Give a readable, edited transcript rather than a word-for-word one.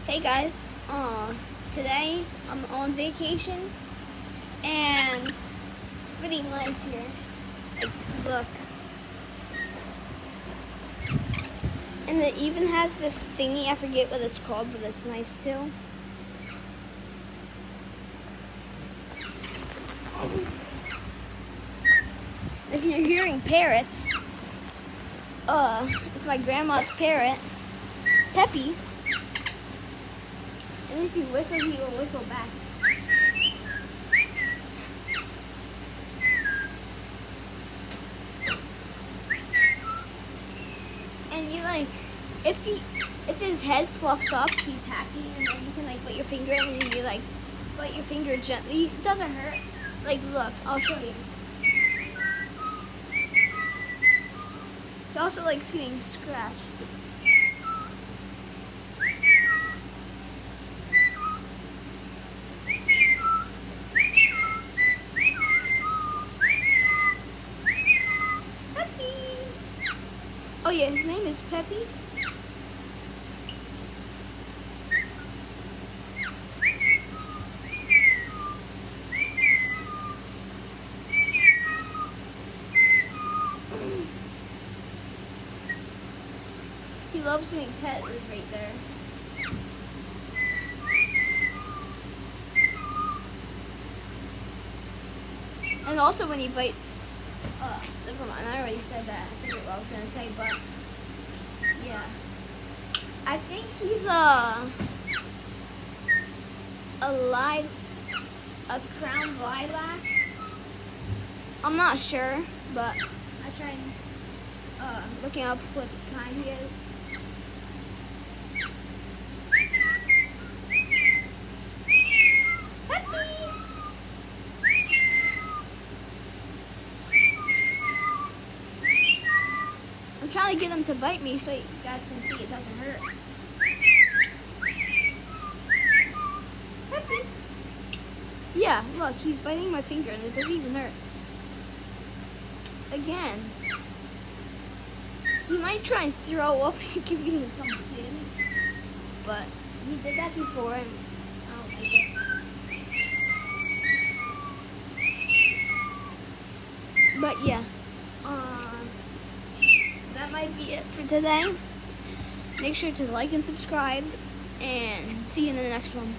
Hey guys, today I'm on vacation and it's pretty nice here. Like, look. And it even has this thingy, I forget what it's called, but it's nice too. If you're hearing parrots, it's my grandma's parrot, Peppy. And if you whistle, he will whistle back. And you if his head fluffs up, he's happy, and then you can like put your finger in and you like put your finger gently. It doesn't hurt. Like look, I'll show you. He also likes getting scratched. Oh yeah, his name is Peppy. He loves getting pet right there. And also when he bites, never mind, I already said that. I forget what I was gonna say, but yeah. I think he's a crown lilac. I'm not sure, but I tried looking up what kind he is. I'm trying to get him to bite me so you guys can see it doesn't hurt. Peppy. Yeah, look, he's biting my finger and it doesn't even hurt. Again. He might try and throw up and give you something, but he did that before and I don't like it. But yeah, that might be it for today. Make sure to like and subscribe, and see you in the next one.